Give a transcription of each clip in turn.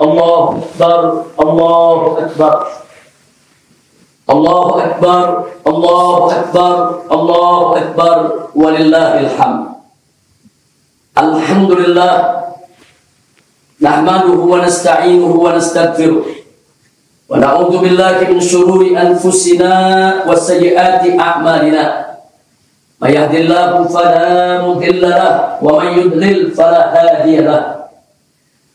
Allahu Akbar, Allahu Akbar. Allahu Akbar, Allahu Akbar, Allahu Akbar, walillahil hamd. Alhamdulillah, nahmaduhu wa nasta'inuhu wa nastaghfiruh, wa na'udzu billahi min shururi anfusina wa sayyiati a'malina. May yahdihillahu fala mudilla lahu wa may yudlil fala hadiya lahu.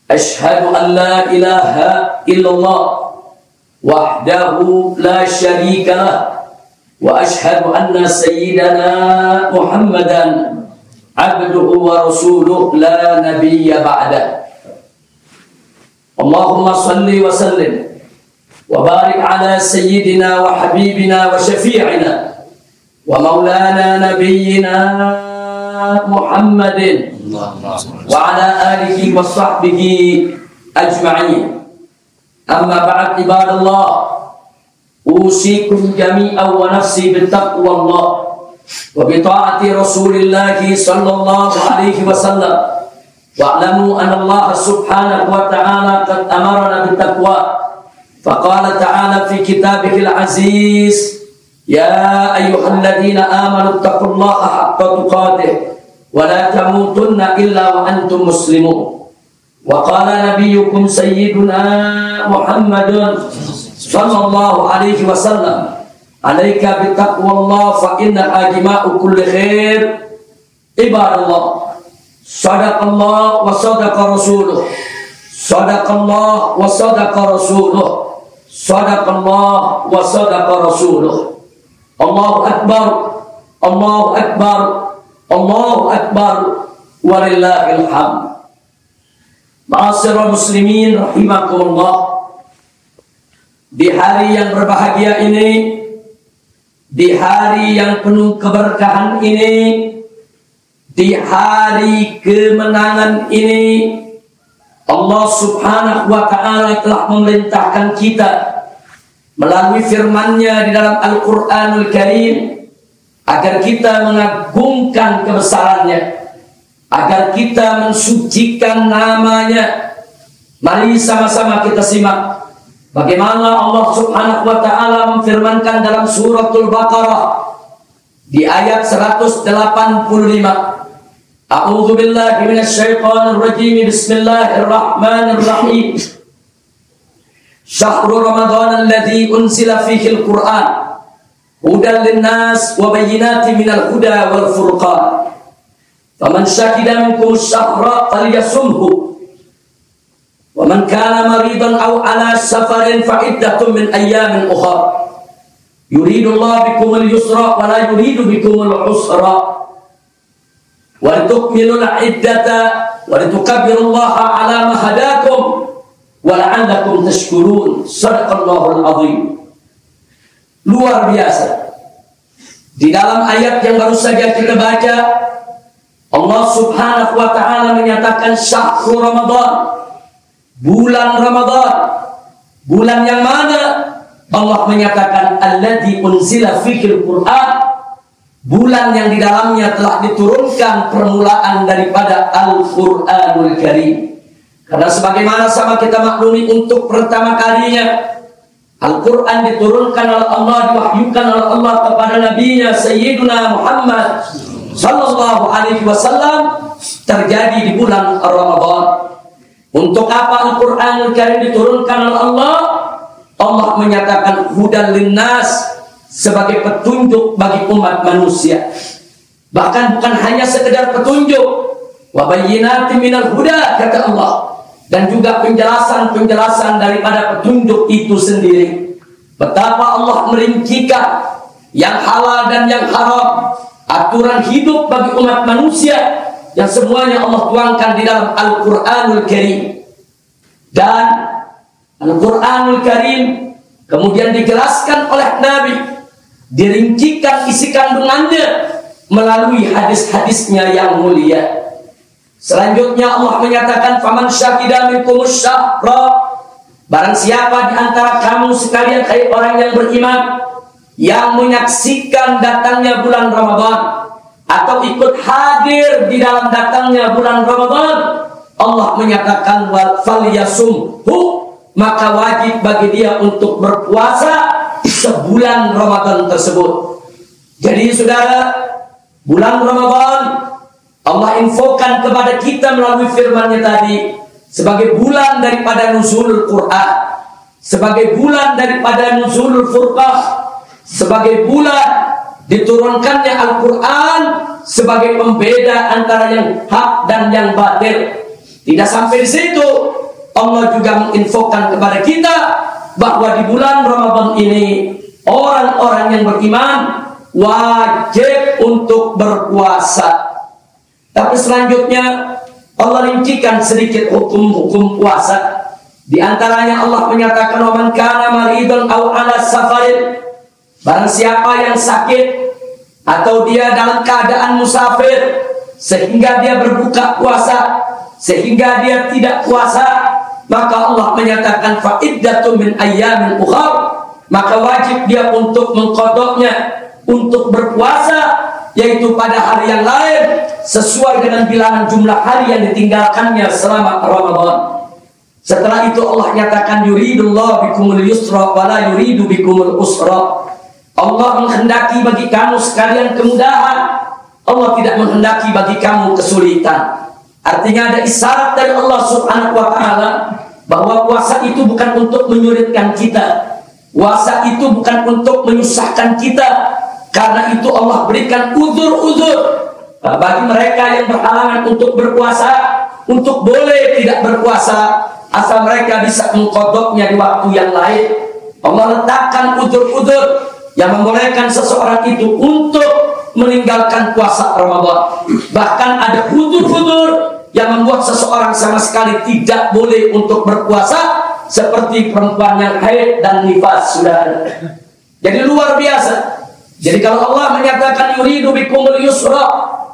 Asyhadu an la ilaha illallah wahdahu la syarika lah wa asyhadu anna sayyidana Muhammadan abduhu wa rasuluh la nabiyya ba'dah. Allahumma salli wa sallim wa barik ala sayyidina wa habibina wa syafi'ina wa maulana nabiyyina Muhammadin wa ala alihi wa sahbihi ajma'in. Amma ba'd, ibadallah, usikum jami'an wa nafsi bittaqwallah wa bi ta'ati Rasulillah sallallahu alaihi wasallam. Wa'lamu anna Allah subhanahu wa ta'ala qad amarna bittaqwa. Faqala ta'ala fi kitabihil aziz, ya ayyuhalladzina amanu taqullaha haqqa tuqatih wa la tamutunna illa wa antum muslimun. Wa qala nabiyyukum sayyiduna Muhammadun sallallahu alaihi wasallam, alaika bittaqwallah fa inna ajma'u kulli khair. Ibadallah, sadaqallah wa sadaqa rasuluh, sadaqallah wa sadaqa rasuluh, sadaqallah wa sadaqa rasuluh. Allahu akbar, Allahu akbar, Allahu akbar, walillahil hamd. Ma'asyiral muslimin rahimakumullah, di hari yang berbahagia ini, di hari yang penuh keberkahan ini, di hari kemenangan ini, Allah subhanahu wa ta'ala telah memerintahkan kita melalui firman-Nya di dalam Al-Qur'anul Karim agar kita mengagungkan kebesaran-Nya, agar kita mensucikan nama-Nya. Mari sama-sama kita simak bagaimana Allah subhanahu wa ta'ala memfirmankan dalam suratul Baqarah di ayat 185. A'udzu billahi minasyaitonir rajim. Bismillahirrahmanirrahim. Syahrul Ramadan alladzi unzila fihi al-Qur'an hudan lin-nas wa bayyinatin minal huda wal furqan. Faman syahida minkum syahra falyasumhu wa man kana maridan aw ala safarin fa iddatun min ayyamin ukhra. Yuridullahu bikumul yusra wa la yuridu bikumul usra wa litukmilul iddata wa litukabbirullaha ala ma hadakum wa la'allakum tashkurun. Shadaqallahul azim. Luar biasa. Di dalam ayat yang baru saja kita baca, Allah subhanahu wa ta'ala menyatakan syahrul Ramadan, bulan Ramadan. Bulan yang mana? Allah menyatakan alladzi unzila fihil Qur'an, bulan yang di dalamnya telah diturunkan permulaan daripada Al-Qur'anul Karim. Karena sebagaimana sama kita maklumi, untuk pertama kalinya Al-Quran diturunkan oleh Allah, diwahyukan oleh Allah kepada Nabi-Nya Sayyiduna Muhammad sallallahu alaihi wasallam terjadi di bulan Ramadan. Untuk apa Al-Qur'anul Karim diturunkan oleh Allah? Allah menyatakan hudan linnas, sebagai petunjuk bagi umat manusia. Bahkan bukan hanya sekedar petunjuk, wa bayyinatin minal huda, kata Allah, dan juga penjelasan-penjelasan daripada petunjuk itu sendiri. Betapa Allah merincikan yang halal dan yang haram, aturan hidup bagi umat manusia yang semuanya Allah tuangkan di dalam Al-Qur'anul Karim. Dan Al-Qur'anul Karim kemudian dijelaskan oleh Nabi, dirincikan isi kandungannya melalui hadis-hadisnya yang mulia. Selanjutnya Allah menyatakan, faman syahida minkumus syahra, barang siapa di antara kamu sekalian, hai orang yang beriman, yang menyaksikan datangnya bulan Ramadan atau ikut hadir di dalam datangnya bulan Ramadan, Allah menyatakan falyasumhu, maka wajib bagi dia untuk berpuasa sebulan Ramadan tersebut. Jadi saudara, bulan Ramadan Allah infokan kepada kita melalui firman-Nya tadi sebagai bulan daripada nuzulul Quran, sebagai bulan daripada nuzulul Furqan, sebagai bulan diturunkannya Al-Quran sebagai pembeda antara yang hak dan yang batil. Tidak sampai di situ, Allah juga menginfokan kepada kita bahwa di bulan Ramadan ini orang-orang yang beriman wajib untuk berpuasa. Tapi selanjutnya Allah rincikan sedikit hukum-hukum puasa. Di antaranya Allah menyatakan, "Wa man kana maridan aw 'ala safarin", barang siapa yang sakit atau dia dalam keadaan musafir sehingga dia berbuka puasa, sehingga dia tidak puasa, maka Allah menyatakan fa'iddatun min ayyamin ukhar, maka wajib dia untuk mengqadanya, untuk berpuasa yaitu pada hari yang lain sesuai dengan bilangan jumlah hari yang ditinggalkannya selama Ramadan. Setelah itu Allah nyatakan yuridullahu bikumul yusra wa la yuridu bikumul usra. Allah menghendaki bagi kamu sekalian kemudahan, Allah tidak menghendaki bagi kamu kesulitan. Artinya ada isyarat dari Allah Subhanahu wa ta'ala bahwa puasa itu bukan untuk menyulitkan kita, puasa itu bukan untuk menyusahkan kita. Karena itu Allah berikan uzur-uzur bagi mereka yang berhalangan untuk berpuasa, untuk boleh tidak berpuasa asal mereka bisa mengqadanya di waktu yang lain. Allah letakkan uzur-uzur yang membolehkan seseorang itu untuk meninggalkan puasa Ramadan. Bahkan ada uzur-uzur yang membuat seseorang sama sekali tidak boleh untuk berpuasa, seperti perempuan yang haid dan nifas, saudara. Jadi luar biasa. Jadi kalau Allah menyatakan yuridu bikumul yusra,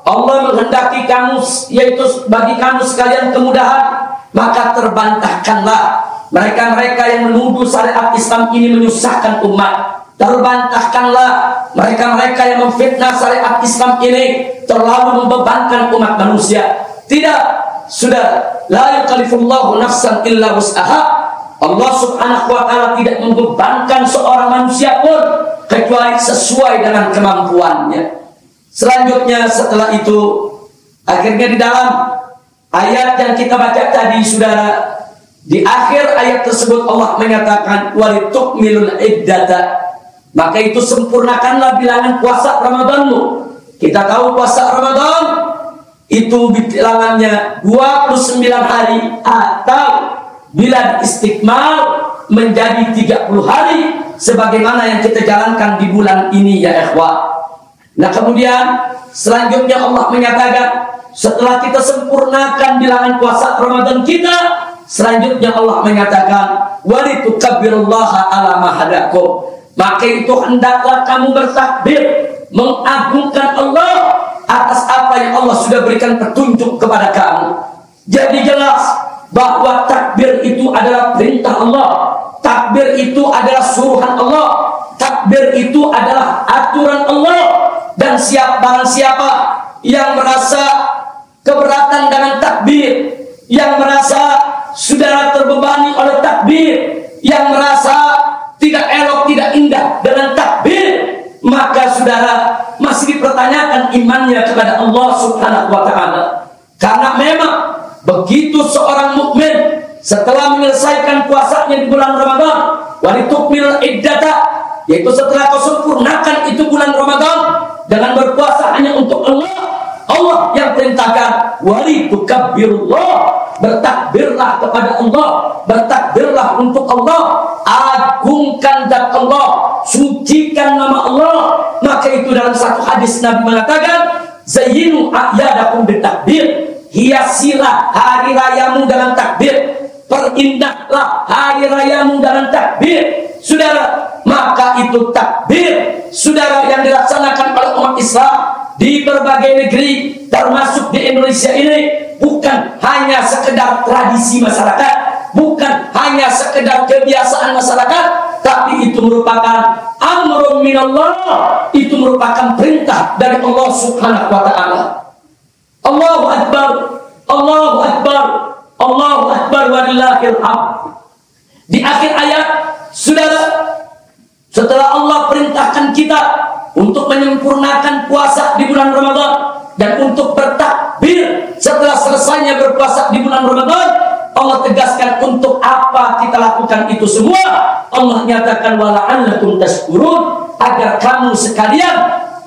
Allah menghendaki kamu, yaitu bagi kamu sekalian kemudahan, maka terbantahkanlah mereka-mereka yang menuduh syariat Islam ini menyusahkan umat. Terbantahkanlah mereka-mereka yang memfitnah syariat Islam ini terlalu membebankan umat manusia. Tidak, sudah, la yukallifullahu nafsan illa wus'aha. Allah Subhanahu wa ta'ala tidak membebankan seorang manusia pun kecuali sesuai dengan kemampuannya. Selanjutnya setelah itu, akhirnya di dalam ayat yang kita baca tadi, saudara, di akhir ayat tersebut Allah menyatakan walitukmilul iddata, maka itu sempurnakanlah bilangan puasa Ramadanmu. Kita tahu puasa Ramadan itu bilangannya 29 hari, atau bila istiqmal menjadi 30 hari sebagaimana yang kita jalankan di bulan ini, ya ikhwah. Nah kemudian selanjutnya Allah menyatakan setelah kita sempurnakan bilangan puasa Ramadan kita, selanjutnya Allah menyatakan walitukabbirullaha ala ma hadakum, maka itu hendaklah kamu bertakbir mengagungkan Allah atas apa yang Allah sudah berikan petunjuk kepada kamu. Jadi jelas bahwa takbir itu adalah perintah Allah, takbir itu adalah suruhan Allah, takbir itu adalah aturan Allah. Dan barang siapa yang merasa keberatan dengan takbir, yang merasa saudara terbebani oleh takbir, yang merasa tidak elok, tidak indah dengan takbir, maka saudara masih dipertanyakan imannya kepada Allah Subhanahu wa ta'ala. Karena memang begitu seorang mukmin setelah menyelesaikan puasanya di bulan Ramadan, walitukmil iddata, yaitu setelah kau sempurnakan itu bulan Ramadan dengan berpuasa hanya untuk Allah, Allah yang perintahkan walitukabbirullah, bertakbirlah kepada Allah, bertakbirlah untuk Allah, agungkan zat Allah, sucikan nama Allah. Maka itu dalam satu hadis Nabi mengatakan zayyinu a'yadakum bitakbir, hiasilah hari rayamu dengan takbir, perindahlah hari rayamu dengan takbir. Saudara, maka itu takbir, saudara, yang dilaksanakan oleh umat Islam di berbagai negeri termasuk di Indonesia ini bukan hanya sekedar tradisi masyarakat, bukan hanya sekedar kebiasaan masyarakat, tapi itu merupakan amrun minallah, itu merupakan perintah dari Allah Subhanahu wa ta'ala. Allahu Akbar, Allahu Akbar. Allahu Akbar walillahil hamd. Di akhir ayat, saudara, setelah Allah perintahkan kita untuk menyempurnakan puasa di bulan Ramadan dan untuk bertakbir setelah selesainya berpuasa di bulan Ramadan, Allah tegaskan untuk apa kita lakukan itu semua. Allah nyatakan wala'allakum tashkurun, agar kamu sekalian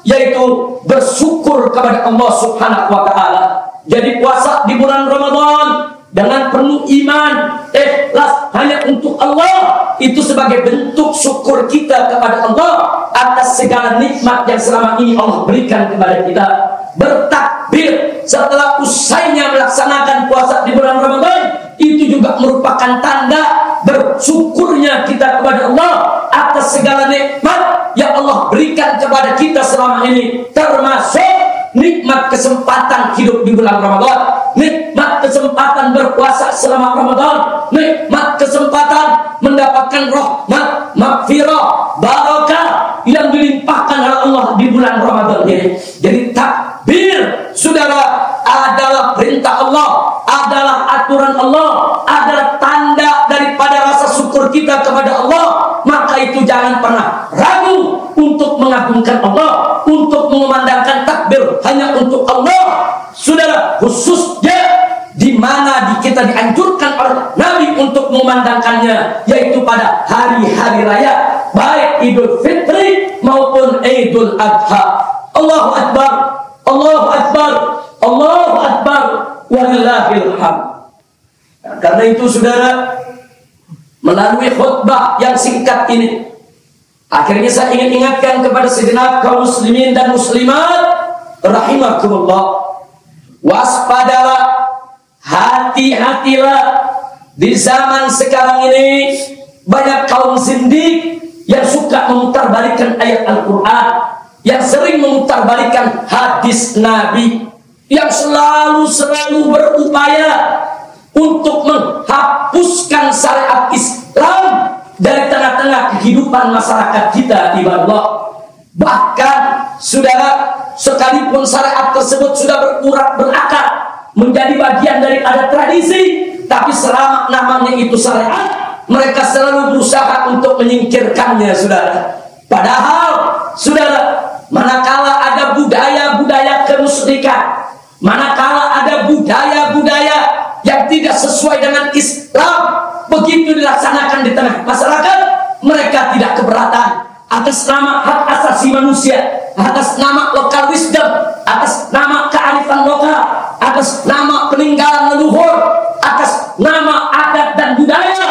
yaitu bersyukur kepada Allah Subhanahu wa taala. Jadi puasa di bulan Ramadan dengan penuh iman, ikhlas hanya untuk Allah, itu sebagai bentuk syukur kita kepada Allah atas segala nikmat yang selama ini Allah berikan kepada kita. Bertakbir setelah usainya melaksanakan puasa di bulan Ramadan, itu juga merupakan tanda bersyukurnya kita kepada Allah atas segala nikmat yang Allah berikan kepada kita selama ini, termasuk nikmat kesempatan hidup di bulan Ramadan, nikmat kesempatan berpuasa selama Ramadan, nikmat kesempatan mendapatkan rahmat, maghfirah, barakah yang dilimpahkan oleh Allah di bulan Ramadan ini. Jadi takbir, saudara, adalah perintah Allah, adalah aturan Allah, adalah tanda daripada rasa syukur kita kepada Allah. Maka itu jangan pernah ragu untuk mengagungkan Allah, untuk mengumandangkan takbir hanya untuk Allah. Saudara, khususnya di mana kita dianjurkan oleh Nabi untuk mengumandangkannya, yaitu pada hari-hari raya, baik Idul Fitri maupun Idul Adha. Allahu Akbar, Allahu Akbar, Allahu Akbar, walillahil hamd. Karena itu saudara, melalui khutbah yang singkat ini, akhirnya saya ingin ingatkan kepada segenap kaum muslimin dan muslimat rahimakumullah, waspadalah, hati-hatilah. Di zaman sekarang ini banyak kaum zindik yang suka memutarbalikkan ayat Al-Quran, yang sering memutarbalikkan hadis Nabi, yang selalu berupaya untuk menghapuskan syariat Islam dari tengah-tengah kehidupan masyarakat kita di bawah. Bahkan saudara, sekalipun syariat tersebut sudah berakar menjadi bagian daripada tradisi, tapi selama namanya itu syariat, mereka selalu berusaha untuk menyingkirkannya, saudara. Padahal saudara, manakala ada budaya-budaya kemusyrikan, manakala ada budaya-budaya yang tidak sesuai dengan Islam, begitu dilaksanakan di tengah masyarakat, mereka tidak keberatan. Atas nama hak asasi manusia, atas nama lokal wisdom, atas nama kearifan lokal, atas nama peninggalan leluhur, atas nama adat dan budaya,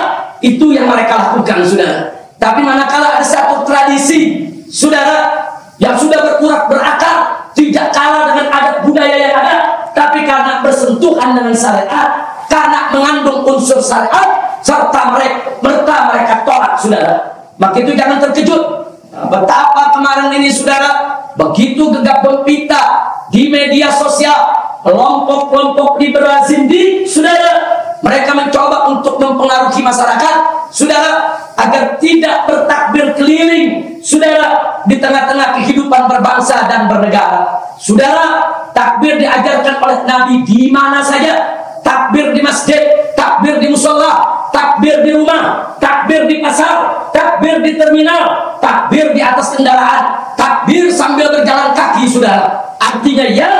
itu yang mereka lakukan, saudara. Tapi manakala ada satu tradisi, saudara, yang sudah berakar, tidak kalah dengan adat budaya yang ada, tapi karena bersentuhan dengan syariat, karena mengandung unsur syariat, serta mereka tolak, saudara. Maka itu jangan terkejut. Betapa kemarin ini, saudara, begitu gegap gempita di media sosial, kelompok-kelompok liberal zindik, saudara, mereka mencoba untuk mempengaruhi masyarakat, saudara, agar tidak bertakbir keliling, saudara, di tengah-tengah kehidupan berbangsa dan bernegara. Saudara, takbir diajarkan oleh Nabi di mana saja. Takbir di masjid, takbir di musola, takbir di rumah, takbir di pasar, takbir di terminal, takbir di atas kendaraan, takbir sambil berjalan kaki, saudara. Artinya ya,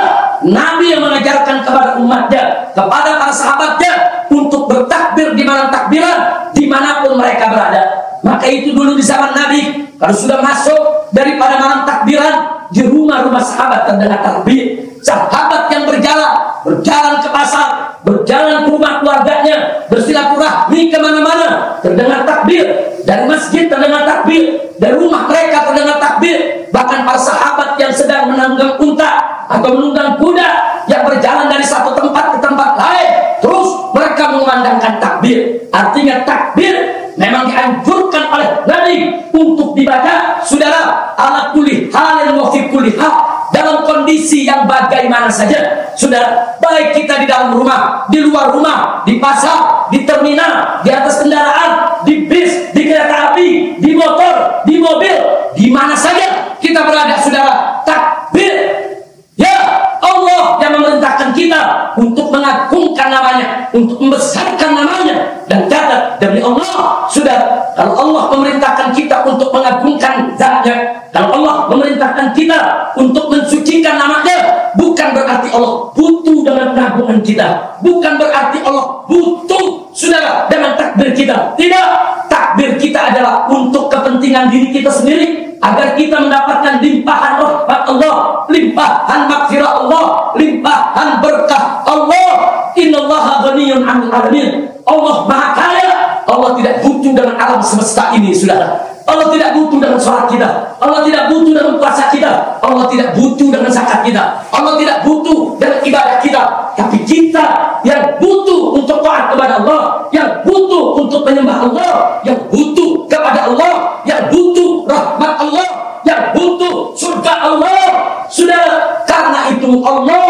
Nabi yang mengajarkan kepada umatnya, kepada para sahabatnya, untuk bertakbir di malam takbiran, dimanapun mereka berada. Maka itu dulu di zaman Nabi, kalau sudah masuk daripada malam takbiran, di rumah-rumah sahabat terdengar takbir. Sahabat yang berjalan ke pasar, berjalan ke rumah keluarganya, bersilaturahmi kemana-mana, terdengar takbir. Dari masjid terdengar takbir, dari rumah mereka terdengar takbir. Bahkan para sahabat yang sedang menunggang unta atau menunggang kuda, yang berjalan dari satu tempat ke tempat lain, terus mereka mengumandangkan takbir. Artinya takbir memang dianjurkan oleh Nabi untuk dibaca, saudara, ala kulli halin wa fi kulli hal, dalam kondisi yang bagaimana saja, saudara. Baik kita di dalam rumah, di luar rumah, di pasar, di terminal, di atas kendaraan, di bis, di kereta api, di motor, di mobil, di mana saja kita berada, saudara, takbir. Ya, Allah yang memerintahkan kita untuk mengagungkan namanya, untuk membesarkan namanya. Dan catat demi Allah, sudah, kalau Allah memerintahkan kita untuk mengagungkan zatnya, kalau Allah memerintahkan kita untuk mensucikan namanya, bukan berarti Allah butuh dengan pengagungan kita, bukan berarti Allah butuh, saudara, dengan takbir kita. Tidak, takbir kita adalah untuk kepentingan diri kita sendiri, agar kita mendapatkan limpahan rahmat Allah, limpahan maghfirah Allah, limpahan berkah Allah. Innallaha ghaniyyun 'anil 'alamin. Allah Maha Kaya. Allah tidak butuh dengan alam semesta ini, saudara. Allah tidak butuh dengan sholat kita. Allah tidak butuh dengan puasa kita. Allah tidak butuh dengan zakat kita. Allah tidak butuh dengan ibadah kita. Tapi kita yang butuh untuk taat kepada Allah, yang butuh untuk menyembah Allah, yang butuh kepada Allah, yang butuh rahmat Allah, yang butuh surga Allah. Saudara, karena itu Allah,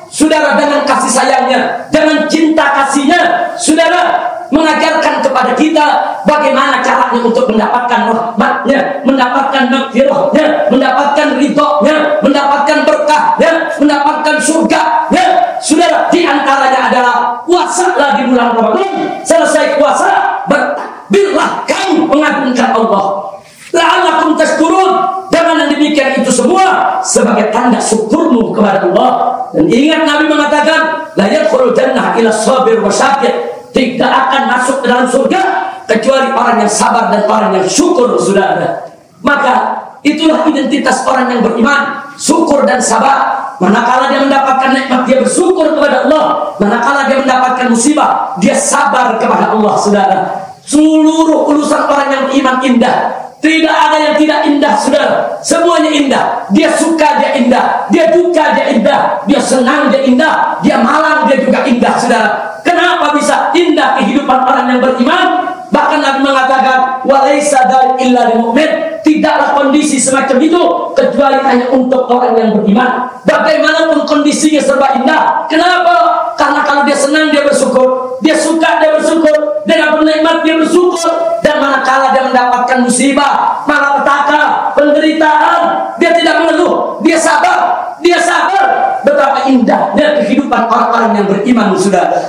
saudara, dengan kasih sayangnya, dengan cinta kasihnya, saudara, mengajarkan kepada kita bagaimana caranya untuk mendapatkan rahmatnya, mendapatkan maghfirahnya, mendapatkan ridhonya, mendapatkan berkahnya, mendapatkan surganya. Saudara, di antaranya adalah puasa lagi bulan Ramadan. Selesai puasa, bertakbirlah kamu mengagungkan Allah. La'allakum tashkurun. Dengan yang demikian itu semua sebagai tanda syukurmu kepada Allah. Dan ingat, Nabi mengatakan, la yadkhulul jannah illa sabir wa syakir. Tidak akan masuk ke dalam surga kecuali orang yang sabar dan orang yang syukur, saudara. Maka itulah identitas orang yang beriman, syukur dan sabar. Manakala dia mendapatkan nikmat, dia bersyukur kepada Allah. Manakala dia mendapatkan musibah, dia sabar kepada Allah, saudara. Seluruh urusan orang yang beriman indah. Tidak ada yang tidak indah, saudara. Semuanya indah. Dia suka, dia indah. Dia duka, dia indah. Dia senang, dia indah. Dia malang, dia juga indah, saudara. Kenapa bisa indah kehidupan orang yang beriman? Bahkan Nabi mengatakan, walaisa dzalik illa lil mu'min. Tidaklah kondisi semacam itu kecuali hanya untuk orang yang beriman. Bagaimanapun kondisinya serba indah. Kenapa? Karena kalau dia senang, dia bersyukur. Dia suka, dia bersyukur. Dia dapat nikmat, dia bersyukur. Dan manakala dia mendapatkan musibah, malapetaka, penderitaan, dia tidak mengeluh, dia sabar. Dia sabar. Betapa indahnya kehidupan orang-orang yang beriman, saudara.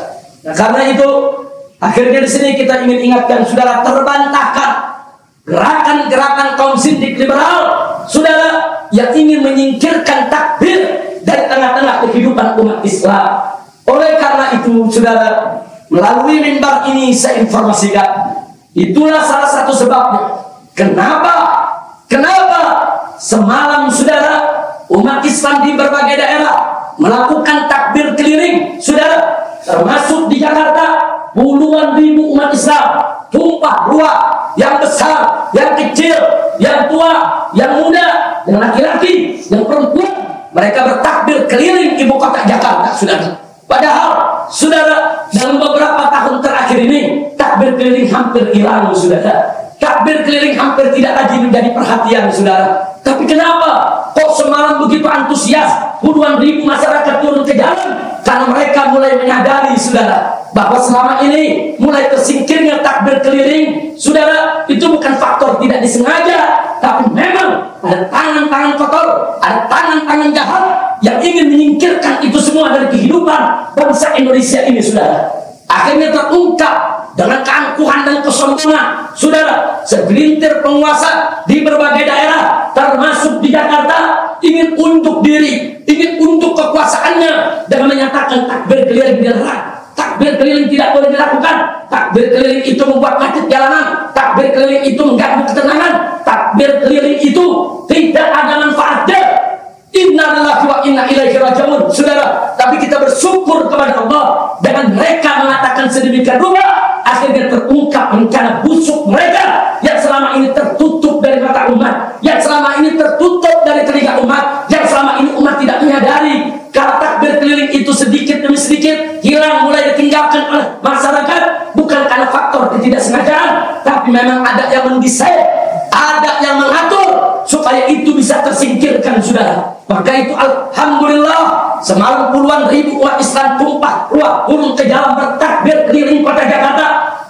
Nah, karena itu akhirnya di sini kita ingin ingatkan, saudara, terbantahkan gerakan-gerakan kaum sindik liberal, saudara, yang ingin menyingkirkan takbir dari tengah-tengah kehidupan umat Islam. Oleh karena itu, saudara, melalui mimbar ini saya informasikan, itulah salah satu sebabnya. Kenapa semalam, saudara, umat Islam di berbagai daerah melakukan takbir keliling, saudara, termasuk di Jakarta, puluhan ribu umat Islam tumpah ruah, yang besar, yang kecil, yang tua, yang muda, yang laki-laki, yang perempuan, mereka bertakbir keliling ibu kota Jakarta, saudara. Padahal, saudara, dalam beberapa tahun terakhir ini takbir keliling hampir hilang, saudara. Takbir keliling hampir tidak lagi menjadi perhatian, saudara. Tapi kenapa kok semalam begitu antusias puluhan ribu masyarakat turun ke jalan? Karena mereka mulai menyadari, saudara, bahwa selama ini mulai tersingkirnya takbir keliling, saudara, itu bukan faktor tidak disengaja, tapi memang ada tangan-tangan kotor, ada tangan-tangan jahat yang ingin menyingkirkan itu semua dari kehidupan bangsa Indonesia ini, saudara. Akhirnya terungkap dengan keangkuhan dan kesombongan, saudara, segelintir penguasa di berbagai daerah, termasuk di Jakarta, ingin unjuk diri, ingin unjuk kekuasaannya dengan menyatakan takbir keliling dilarang. Takbir keliling tidak boleh dilakukan. Takbir keliling itu membuat macet jalanan. Takbir keliling itu mengganggu ketenangan. Takbir keliling itu tidak ada manfaatnya. Inna lillahi wa inna ilaihi raji'un, saudara. Tapi kita bersyukur kepada Allah, dengan mereka mengatakan sedemikian rupa, akhirnya terungkap rencana busuk mereka yang selama ini tertutup dari mata umat, yang selama ini tertutup dari telinga umat, yang selama ini umat tidak menyadari kalau takbir keliling itu sedikit demi sedikit hilang, mulai ditinggalkan oleh masyarakat, bukan karena faktor ketidaksengajaan, tapi memang ada yang mendesain, ada yang mengatur supaya itu bisa tersingkirkan, saudara. Maka itu alhamdulillah, semalam puluhan ribu umat Islam tumpah ruah turun ke jalan bertakbir keliling kota Jakarta,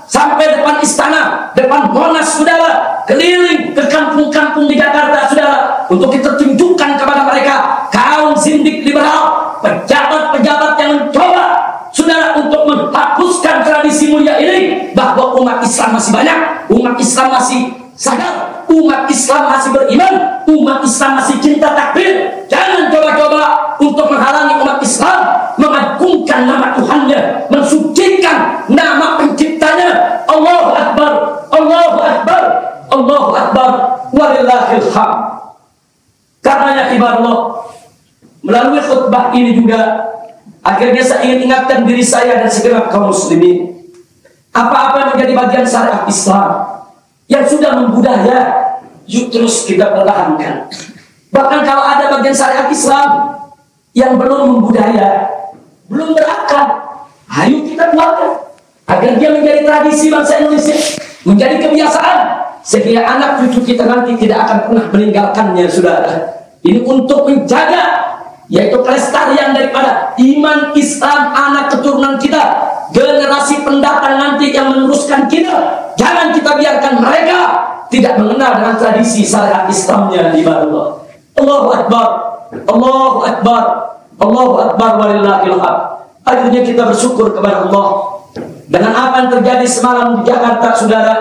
sampai depan istana, depan Monas, saudara, keliling ke kampung-kampung di Jakarta, saudara, untuk kita tunjukkan kepada mereka kaum sindik liberal, pejabat-pejabat yang mencoba, saudara, untuk menghapus umat Islam masih banyak, umat Islam masih sadar, umat Islam masih beriman, umat Islam masih cinta takbir. Jangan coba-coba untuk menghalangi umat Islam mengagungkan nama Tuhannya, mensucikan nama penciptanya. Allahu Akbar, Allahu Akbar, Allahu Akbar, walillahil hamd. Karenanya ibadah, melalui khutbah ini juga akhirnya saya ingin ingatkan diri saya dan segenap kaum muslimin, apa-apa yang menjadi bagian syariat Islam yang sudah membudaya, yuk terus kita pertahankan. Bahkan kalau ada bagian syariat Islam yang belum membudaya, belum berakal, ayo kita keluarkan agar dia menjadi tradisi bangsa Indonesia, menjadi kebiasaan, sehingga anak cucu kita nanti tidak akan pernah meninggalkannya, saudara. Ini untuk menjaga, yaitu kelestarian daripada iman Islam anak keturunan kita, generasi pendatang nanti yang meneruskan kita. Jangan kita biarkan mereka tidak mengenal dengan tradisi syariat Islamnya. Ibadah, Allahu Akbar, Allahu Akbar, Allahu Akbar, walillahil hamd. Akhirnya kita bersyukur kepada Allah dengan apa yang terjadi semalam di Jakarta, saudara.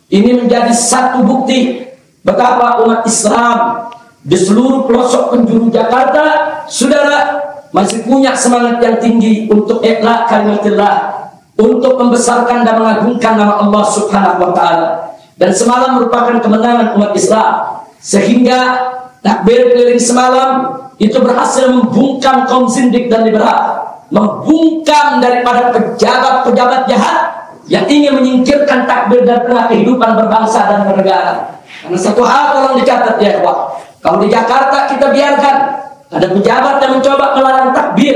Ini menjadi satu bukti betapa umat Islam di seluruh pelosok penjuru Jakarta, saudara, masih punya semangat yang tinggi untuk ikhlas kalimatillah, untuk membesarkan dan mengagungkan nama Allah Subhanahu wa Ta'ala. Dan semalam merupakan kemenangan umat Islam, sehingga takbir keliling semalam itu berhasil membungkam kaum sindik dan liberal, membungkam daripada pejabat-pejabat jahat yang ingin menyingkirkan takbir dan tengah kehidupan berbangsa dan bernegara. Karena satu hal tolong dicatat ya, Pak. Kalau di Jakarta kita biarkan ada pejabat yang mencoba melarang takbir,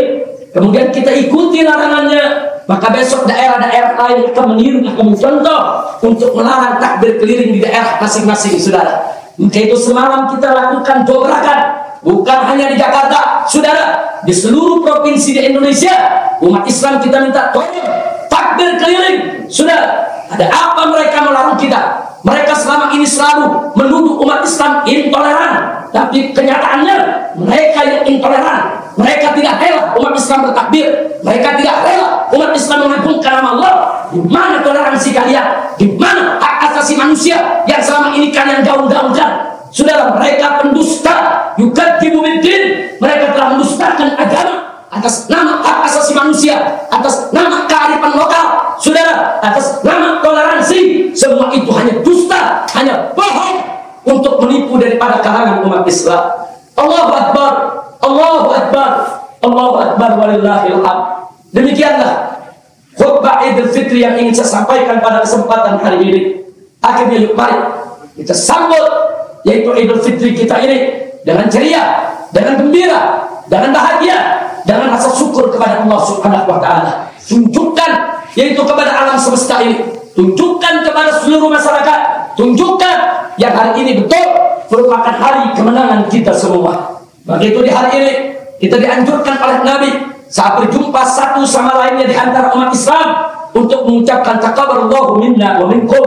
kemudian kita ikuti larangannya, maka besok daerah-daerah lain akan meniru, akan mencontoh untuk melarang takbir keliling di daerah masing-masing, saudara. Maka itu semalam kita lakukan dobrakan, bukan hanya di Jakarta, saudara, di seluruh provinsi di Indonesia. Umat Islam kita minta tolong takbir keliling, saudara. Ada apa mereka melarang kita? Mereka selama ini selalu menuduh umat Islam intoleran, tapi kenyataannya mereka yang intoleran. Mereka tidak rela umat Islam bertakbir, mereka tidak rela umat Islam mengagungkan nama Allah. Di mana toleransi kalian? Di mana hak asasi manusia yang selama ini kalian gaung-gaungkan? Saudara, mereka pendusta, yukadzibu biddin. Mereka telah mendustakan agama atas nama hak asasi manusia, atas nama kearifan lokal, saudara, atas nama toleransi. Semua itu hanya dusta, hanya bohong untuk menipu daripada kalangan umat Islam. Allahu Akbar, Allahu Akbar, Allahu Akbar, walillahil hamd. Demikianlah khutbah Idul Fitri yang ingin saya sampaikan pada kesempatan hari ini. Akhirnya yuk mari kita sambut yaitu Idul Fitri kita ini dengan ceria, dengan gembira, dengan bahagia, dengan rasa syukur kepada Allah Subhanahu wa Ta'ala. Tunjukkan yaitu kepada alam semesta ini, tunjukkan kepada seluruh masyarakat, tunjukkan yang hari ini betul merupakan hari kemenangan kita semua. Maka itu di hari ini kita dianjurkan oleh Nabi saat berjumpa satu sama lainnya di antara umat Islam untuk mengucapkan taqabbalallahu minna wa minkum,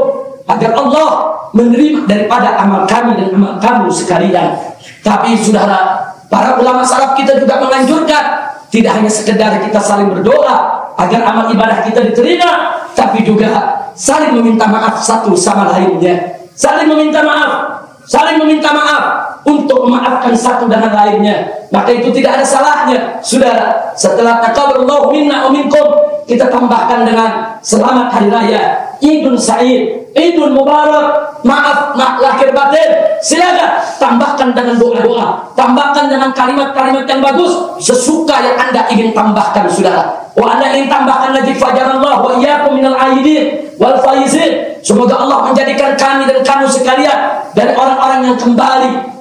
agar Allah menerima daripada amal kami dan amal kamu sekalian. Tapi saudara, para ulama salaf kita juga menganjurkan tidak hanya sekedar kita saling berdoa agar amal ibadah kita diterima, tapi juga saling meminta maaf satu sama lainnya. Saling meminta maaf, saling meminta maaf untuk memaafkan satu dengan lainnya. Maka itu tidak ada salahnya, saudara. Setelah taqabbalallahu minna wa minkum, kita tambahkan dengan selamat hari raya Idul Sa'id, Idul Mubarak, maaf lahir batin. Silakan tambahkan dengan doa-doa, tambahkan dengan kalimat-kalimat yang bagus sesuka yang Anda ingin tambahkan, saudara. Anda ingin tambahkan lagi fajarallah wa iyyakum minal aidin wal faizin. Semoga Allah menjadikan kami dan kamu sekalian dari orang-orang yang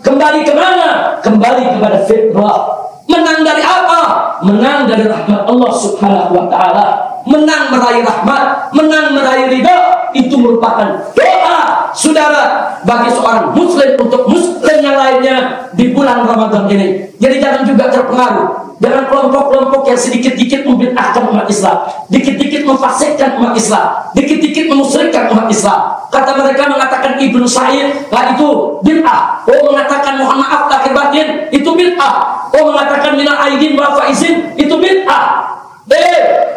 kembali kemana? Kembali kepada fitrah. Menang dari apa? Menang dari rahmat Allah Subhanahu wa Ta'ala. Menang meraih rahmat, menang meraih ridha. Itu merupakan doa, saudara, bagi seorang muslim untuk muslim yang lainnya di bulan Ramadan ini. Jadi jangan juga terpengaruh dengan kelompok-kelompok yang sedikit-dikit membid'ahkan umat Islam, dikit-dikit memfasikkan umat Islam, dikit-dikit memusyrikkan umat Islam. Kata mereka mengatakan Ibnu Sa'id, itu bid'ah. Oh, mengatakan mohon maaf lahir batin, itu bid'ah. Oh, mengatakan minal aidin wal faizin, itu bid'ah.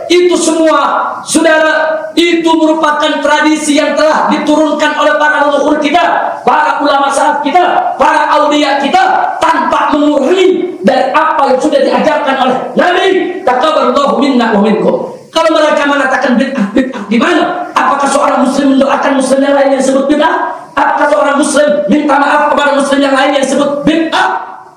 Itu semua, saudara, itu merupakan tradisi yang telah diturunkan oleh para leluhur kita, para ulama salaf kita, para aulia kita, tanpa mengurangi dari apa yang sudah diajarkan oleh Nabi. Taqabbalallahu minna wa minkum. Kalau mereka mengatakan bid'ah di mana? Apakah seorang muslim mendoakan muslim yang lain yang disebut bid'ah? Apakah seorang muslim minta maaf kepada muslim yang lain yang disebut bid'ah?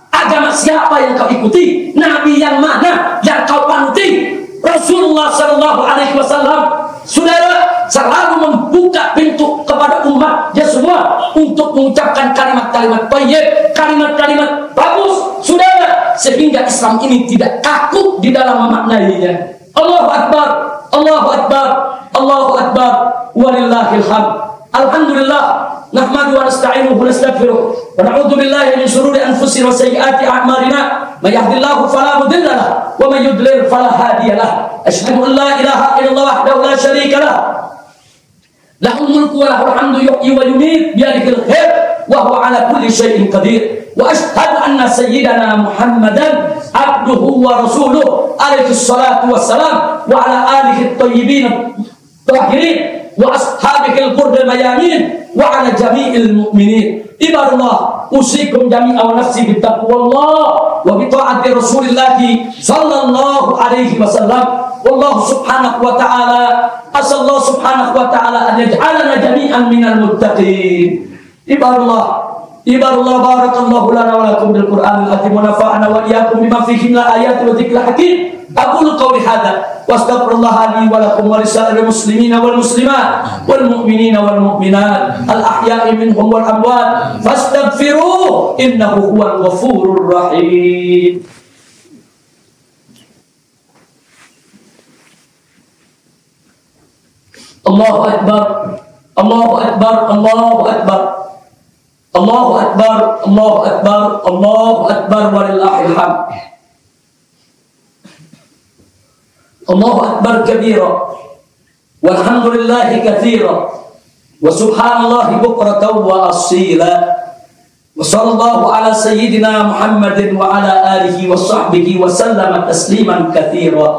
Agama siapa yang kau ikuti? Nabi yang mana yang kau panuti? Rasulullah Shallallahu Alaihi Wasallam, saudara, selalu membuka pintu kepada umatnya semua untuk mengucapkan kalimat-kalimat thayyib, kalimat-kalimat bagus, saudara, sehingga Islam ini tidak kaku di dalam memaknainya. Allahu Akbar, Allahu Akbar, Allahu Akbar, walillahil hamd. Alhamdulillah. نحمد ونستعينه ونستغفره ونعوذ بالله من شرور انفسنا وسيئات اعمالنا من يهد الله فلا مضل له ومن يضلل فلا هادي له اشهد ان لا اله الا الله وحده لا شريك له له الملك وله الحمد يحيي ويميت بيده الخير وهو على كل شيء قدير واشهد ان سيدنا محمدا عبده ورسوله عليه الصلاه والسلام وعلى اله الطيبين الطاهرين واصحابه الغر الميامين وعلى جميع المؤمنين. عباد الله أوصيكم جميعا ونفسي بتقوى الله وبطاعة رسول الله صلى الله عليه وسلم. والله سبحانه وتعالى أسأل الله سبحانه وتعالى أن يجعلنا جميعا من المتقين. عباد الله بارك الله لنا ولكم بالقرآن العظيم ونفعنا وإياكم بما فيه من الآيات والذكر الحكيم. أقول قولي هذا واستغفر الله لي ولكم ولسائر المسلمين والمسلمات والمؤمنين والمؤمنات الأحياء منهم والأموات فاستغفروه إنه هو الغفور الرحيم. الله أكبر الله أكبر الله أكبر الله أكبر الله أكبر الله أكبر ولله الحمد. الله أكبر كبيرا والحمد لله كثيرا وسبحان الله بكرة وأصيلا وصلى الله على سيدنا محمد وعلى آله وصحبه وسلم تسليما كثيرا.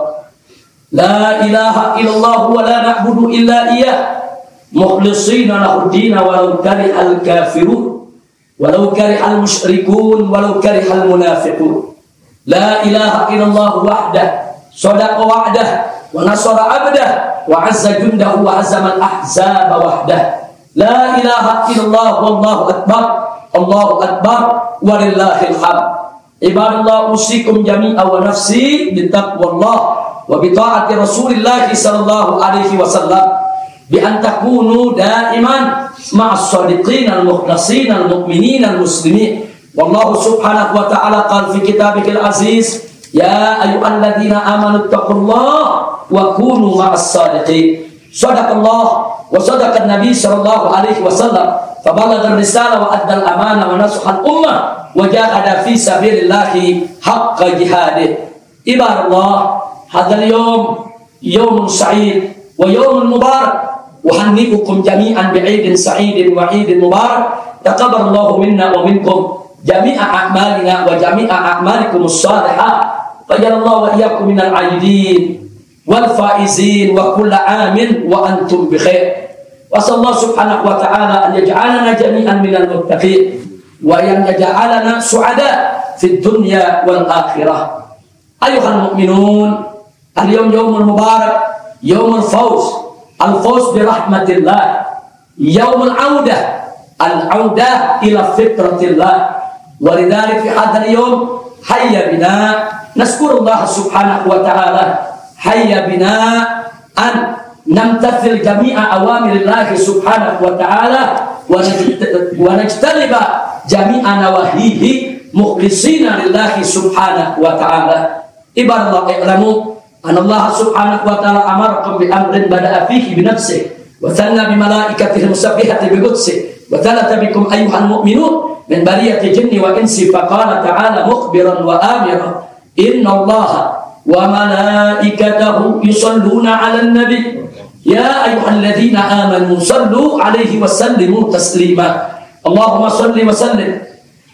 لا إله إلا الله ولا نعبد إلا إياه مخلصين له الدين ولو كره الكافرون ولو كره المشركون ولو كره المنافقون. لا إله إلا الله وحده صدق وعده ونصر عبده وعز جنده وهزم الأحزاب وحده. لا إله إلا الله والله أكبر الله أكبر ولله الحمد. عباد الله أوصيكم جميعا ونفسي بتقوى الله وبطاعة رسول الله صلى الله عليه وسلم بأن تكونوا دائما مع الصادقين المخلصين المؤمنين المسلمين. والله سبحانه وتعالى قال في كتابه العزيز يا أيها الذين آمنوا اتقوا الله وكونوا مع الصادقين. صدق الله وصدق النبي صلى الله عليه وسلم فبلغ الرسالة وأدى الأمانة ونصح الأمة وجاهد في سبيل الله حق جهاده. عباد الله هذا اليوم يوم سعيد ويوم مبارك وهنئكم جميعا بعيد سعيد وعيد مبارك. تقبل الله منا ومنكم جميع أعمالنا وجميع أعمالكم الصالحة. فجعل الله وإياكم من العائدين والفائزين وكل عام وأنتم بخير. وأسأل الله سبحانه وتعالى أن يجعلنا جميعا من المتقين وأن يجعلنا سعداء في الدنيا والآخرة. أيها المؤمنون اليوم يوم مبارك يوم الفوز برحمة الله يوم العودة إلى فطرة الله. ولذلك في هذا اليوم هيا بنا نذكر الله سبحانه وتعالى هيا بنا أن نمتثل جميع أوامر الله سبحانه وتعالى ونجتنب جميع نواهيه مخلصين لله سبحانه وتعالى. عباد الله اعلموا أن الله سبحانه وتعالى أمركم بأمر بدأ فيه بنفسه وثنى بملائكته المسبحة بقدسه وثلث بكم أيها المؤمنون من برية جن وإنس فقال تعالى مخبرا وآمرا إن الله وملائكته يصلون على النبي يا أيها الذين آمنوا صلوا عليه وسلموا تسليما. اللهم صل وسلم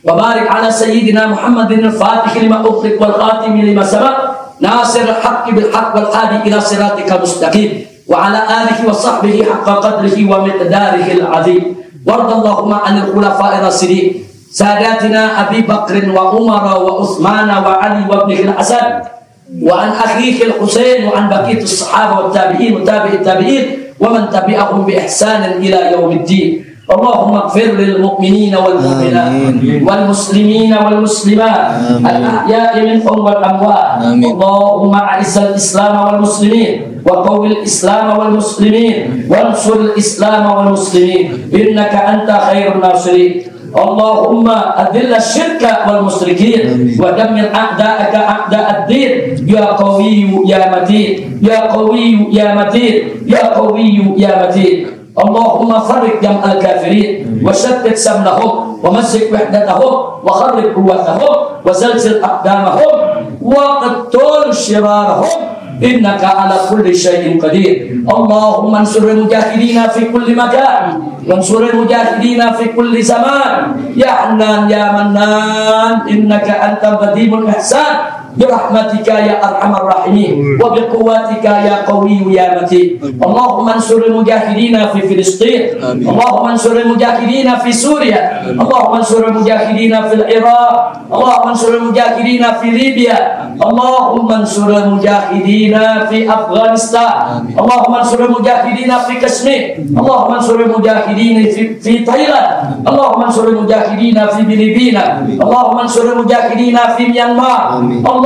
وبارك على سيدنا محمد الفاتح لما أغلق والخاتم لما سبق ناصر الحق بالحق والهادي إلى صراطك المستقيم وعلى آله وصحبه حق قدره ومقداره العظيم. وارض اللهم عن الخلفاء الراشدين ساداتنا أبي بكر وعمر وعثمان وعلي وابنه الحسن وعن أخيه الحسين وعن بقية الصحابة والتابعين وتابع التابعين ومن تبعهم بإحسان إلى يوم الدين. اللهم اغفر للمؤمنين والمؤمنات والمسلمين والمسلمات الأحياء منهم والأموات. اللهم أعز الإسلام والمسلمين وقوي الإسلام والمسلمين وانصر الإسلام والمسلمين إنك أنت خير الناصرين. اللهم أذل الشرك والمشركين ودمر أعداءك أعداء الدين يا قوي يا متين يا قوي يا متين يا قوي يا متين. اللهم فرق جمع الكافرين وشتت سمنهم ومزق وحدتهم وخرب قوتهم وزلزل أقدامهم وقتل شرارهم إنك على كل شيء قدير. اللهم انصر المجاهدين في كل مكان وانصر المجاهدين في كل زمان يا حنان يا منان إنك أنت القديم الإحسان برحمتك يا أرحم الراحمين وبقوتك يا قوي يا متين. اللهم انصر المجاهدين في فلسطين. اللهم انصر المجاهدين في سوريا. اللهم انصر المجاهدين في العراق. اللهم انصر المجاهدين في ليبيا. اللهم انصر المجاهدين في أفغانستان. اللهم انصر المجاهدين في كشمير. اللهم انصر المجاهدين في تايلاند. اللهم انصر المجاهدين في فلبين. اللهم انصر المجاهدين في ميانمار.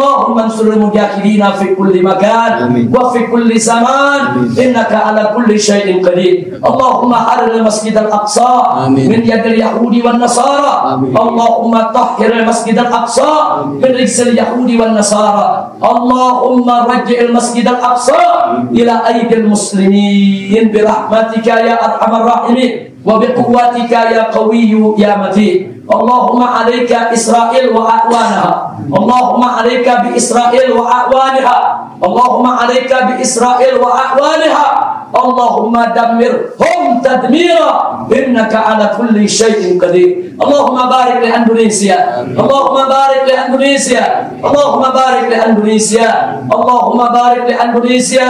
اللهم انصر المجاهدين في كل مكان وفي كل زمان إنك على كل شيء قدير. اللهم حرر المسجد الأقصى من يد اليهود والنصارى. اللهم طهر المسجد الأقصى من رجس اليهود والنصارى. اللهم رجع المسجد الأقصى إلى أيدي المسلمين برحمتك يا أرحم الراحمين وبقوتك يا قوي يا متين. اللهم عليك إسرائيل وأعوانها. اللهم عليك بإسرائيل وأعوانها. اللهم عليك بإسرائيل وأعوانها. اللهم دمرهم تدميرا إنك على كل شيء قدير. اللهم بارك لأندونيسيا. اللهم بارك لأندونيسيا. اللهم بارك لأندونيسيا. اللهم بارك لأندونيسيا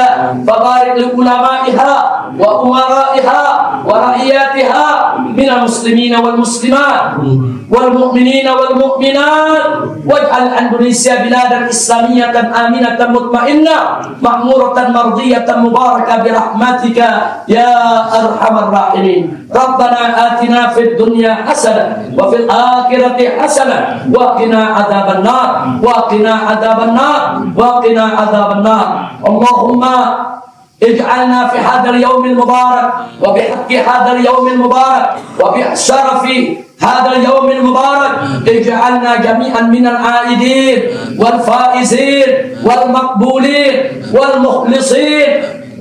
فبارك لعلمائها وأمرائها ورعياتها من المسلمين والمسلمات والمؤمنين والمؤمنات واجعل أندونيسيا بلادا إسلامية آمنة مطمئنة معمورة مرضية مباركة برحمتك يا أرحم الراحمين. ربنا آتنا في الدنيا حسنة وفي الآخرة حسنة وقنا عذاب النار وقنا عذاب النار وقنا عذاب النار. اللهم اجعلنا في هذا اليوم المبارك وبحق هذا اليوم المبارك وبشرف هذا اليوم المبارك اجعلنا جميعا من العائدين والفائزين والمقبولين والمخلصين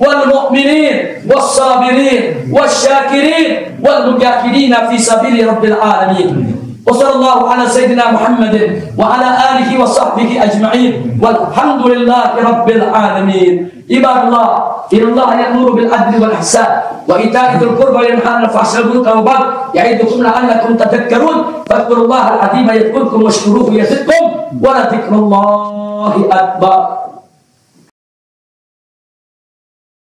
والمؤمنين والصابرين والشاكرين والمجاهدين في سبيل رب العالمين. وصلى الله على سيدنا محمد وعلى آله وصحبه أجمعين والحمد لله رب العالمين. عباد الله إن الله يأمر بالعدل والإحسان وإيتاء ذي القربى وينهى عن الفحشاء والمنكر والبغي يعظكم لعلكم تذكرون فاذكروا الله العظيم يذكركم واشكروه يزدكم ولذكر الله أكبر.